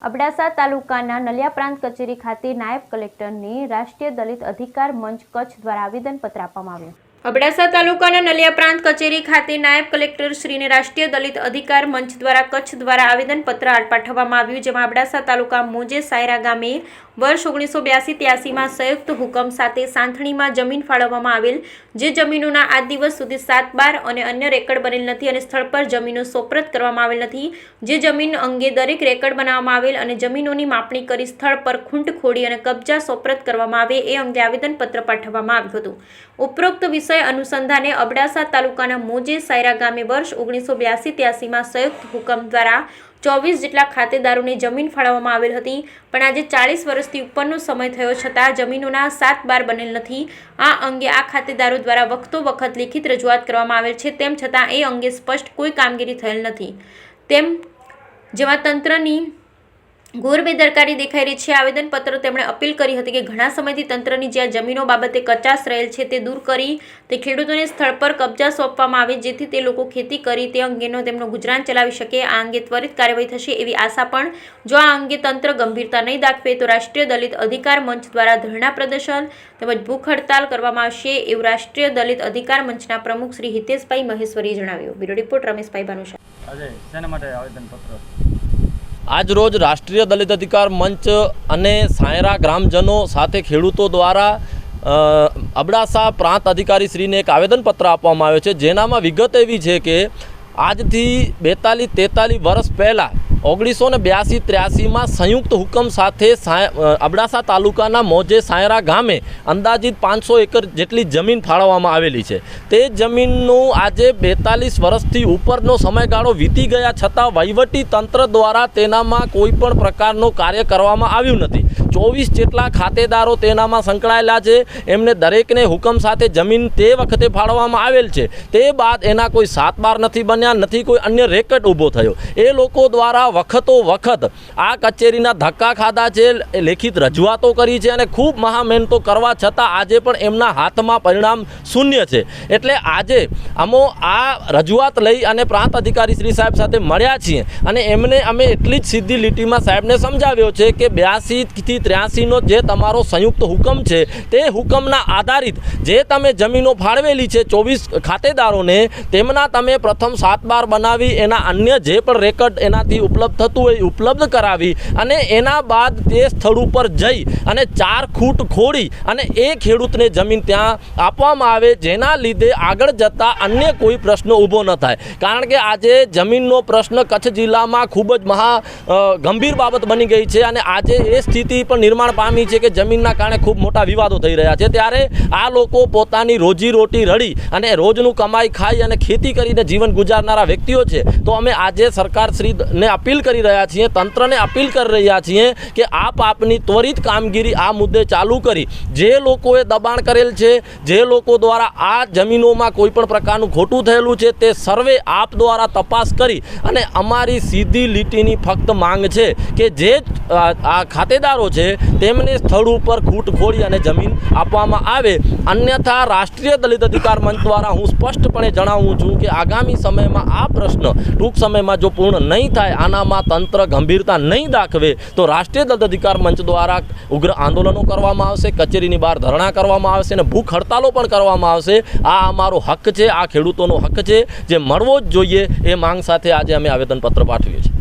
અબડાસા તાલુકાના નલિયા પ્રાંત કચેરી ખાતે નાયબ કલેક્ટરને રાષ્ટ્રીય દલિત અધિકાર મંચ કચ્છ દ્વારા આવેદનપત્ર આપવામાં આવ્યું। અબડાસા તાલુકાના નલિયા પ્રાંત કચેરી ખાતે નાયબ કલેક્ટર શ્રીને રાષ્ટ્રીય દલિત અધિકાર મંચ દ્વારા કચ્છ દ્વારા આવેદનપત્ર પાઠવવામાં આવ્યું, જેમાં અબડાસા તાલુકા મોજે સાયરા ગામે વર્ષ 1982-83માં સંયુક્ત હુકમ સાથે સાંથણીમાં જમીન ફાળવવામાં આવેલ, જે જમીનોના આજ દિવસ સુધી 7/12 અને અન્ય રેકર્ડ બનેલ નથી અને સ્થળ પર જમીનો સોપરત કરવામાં આવેલ નથી, જે જમીન અંગે દરેક રેકર્ડ બનાવવામાં આવેલ અને જમીનોની માપણી કરી સ્થળ પર ખૂંટ ખોડી અને કબજા સોપરત કરવામાં આવે એ અંગે આવેદનપત્ર પાઠવવામાં આવ્યું હતું। ઉપરોક્ત વિષય અનુસંધાને અબડાસા તાલુકાના મોજે સાયરા ગામે વર્ષ 1982-83માં સંયુક્ત હુકમ દ્વારા 24 જેટલા ખાતેદારોને જમીન ફાળવવામાં આવેલ હતી, પણ આજે 40 વર્ષથી ઉપરનો સમય થયો છતાં જમીનોના 7/12 બનેલ નથી। આ અંગે આ ખાતેદારો દ્વારા વખતો વખત લિખિત રજૂઆત કરવામાં આવેલ છે, તેમ છતાં એ અંગે સ્પષ્ટ કોઈ કામગીરી થયેલ નથી, જેમાં તંત્રની ઘોર બેદરકારી દેખાઈ રહી છે। આવેદનપત્ર તેમણે અપીલ કરી હતી કે ઘણા સમયથી તંત્રની જ્યાં જમીનો બાબતે કચાશ રહેલ છે તે દૂર કરી તે ખેડૂતોને સ્થળ પર કબજા સોંપવામાં આવે, જેથી તે લોકો ખેતી કરી તે અંગેનો તેમનો ગુજરાન ચલાવી શકે। આ અંગે ત્વરિત કાર્યવાહી થશે એવી આશા, પણ જો આ અંગે તંત્ર ગંભીરતા નહીં દાખવે તો રાષ્ટ્રીય દલિત અધિકાર મંચ દ્વારા ધરણા પ્રદર્શન તેમજ ભૂખ હડતાલ કરવામાં આવશે, એવું રાષ્ટ્રીય દલિત અધિકાર મંચના પ્રમુખ શ્રી હિતેશભાઈ મહેશ્વરીએ જણાવ્યું। Bureau report Rameshbhai Bhanushah. આજ રોજ રાષ્ટ્રીય દલિત અધિકાર મંચ અને સાયરા ગ્રામજનો સાથે ખેડૂતો દ્વારા અબડાસા પ્રાંત અધિકારી શ્રીને એક આવેદનપત્ર આપવામાં આવ્યો છે, જેનામાં વિગત એવી છે કે આજથી 42-43 વર્ષ પહેલાં 1982-83માં સંયુક્ત હુકમ સાથે અબડાસા તાલુકાના મોજે સાયરા ગામે અંદાજિત 500 એકર જેટલી જમીન ફાળવવામાં આવેલી છે। તે જમીનનું આજે 42 વર્ષથી ઉપરનો સમયગાળો વીતી ગયા છતાં વહીવટી તંત્ર દ્વારા તેનામાં કોઈ પણ પ્રકારનું કાર્ય કરવામાં આવ્યું નથી। 24 જેટલા ખાતેદારો તેનામાં સંકળાયેલા છે, એમને દરેકને હુકમ સાથે જમીન તે વખતે ફાળવવામાં આવેલ છે। તે બાદ એના કોઈ 7/12 નથી બન્યા, નથી કોઈ અન્ય રેકર્ડ ઊભો થયો। એ લોકો દ્વારા વખતો વખત આ કચેરીના ધક્કા ખાધા છે, લેખિત રજૂઆતો કરી છે અને ખૂબ મહામહેનતો કરવા છતાં આજે પણ એમના હાથમાં પરિણામ શૂન્ય છે। એટલે આજે આ રજૂઆત લઈ અને પ્રાંત અધિકારી શ્રી સાહેબ સાથે મળ્યા છીએ અને એમને અમે એટલી જ સીધી લીટીમાં સાહેબને સમજાવ્યો છે કે 82-83નો જે તમારો સંયુક્ત હુકમ છે તે હુકમના આધારિત જે તમે જમીનો ફાળવેલી છે 24 ખાતેદારોને, તેમના તમે પ્રથમ 7/12 બનાવી એના અન્ય જે પણ રેકર્ડ એનાથી ઉપલબ્ધ થતું હોય ઉપલબ્ધ કરાવી અને એના બાદ તે સ્થળ ઉપર જઈ અને 4 ખૂંટ ખોડી અને એ ખેડૂતને જમીન ત્યાં આપવામાં આવે, જેના લીધે આગળ જતાં અન્ય કોઈ પ્રશ્ન ઊભો ન થાય। કારણ કે આજે જમીનનો પ્રશ્ન કચ્છ જિલ્લામાં ખૂબ જ ગંભીર બાબત બની ગઈ છે અને આજે એ સ્થિતિ પણ નિર્માણ પામી છે કે જમીનના કારણે ખૂબ મોટા વિવાદો થઈ રહ્યા છે। ત્યારે આ લોકો પોતાની રોજીરોટી રળી અને રોજનું કમાઈ ખાઈ અને ખેતી કરીને જીવન ગુજારનારા વ્યક્તિઓ છે। તો અમે આજે સરકારશ્રીને અપીલ કરી રહ્યા છીએ, તંત્રને અપીલ કરી રહ્યા છીએ કે આપની ત્વરિત કામગીરી આ મુદ્દે ચાલુ કરી જે લોકોએ દબાણ કરેલ છે, જે લોકો દ્વારા આ જમીનોમાં કોઈ પણ પ્રકારનું ખોટું થયેલું છે, તે સર્વે આપ દ્વારા તપાસ કરી અને અમારી સીધી લીટીની ફક્ત માંગ છે કે જે આ ખાતેદારો છે તેમને સ્થળ ઉપર ખૂંટ ખોડી અને જમીન આપવામાં આવે। અન્યથા રાષ્ટ્રીય દલિત અધિકાર મંચ દ્વારા હું સ્પષ્ટપણે જણાવું છું કે આગામી સમયમાં આ પ્રશ્ન ટૂંક સમયમાં જો પૂર્ણ નહીં થાય, આનામાં તંત્ર ગંભીરતા નહીં દાખવે તો રાષ્ટ્રીય દલિત અધિકાર મંચ દ્વારા ઉગ્ર આંદોલનો કરવામાં આવશે, કચેરીની બહાર ધરણા કરવામાં આવશે અને ભૂખ હડતાલો પણ કરવામાં આવશે। આ અમારો હક છે, આ ખેડૂતોનો હક છે, જે મળવો જ જોઈએ એ માંગ સાથે આજે અમે આવેદનપત્ર પાઠવીએ છીએ।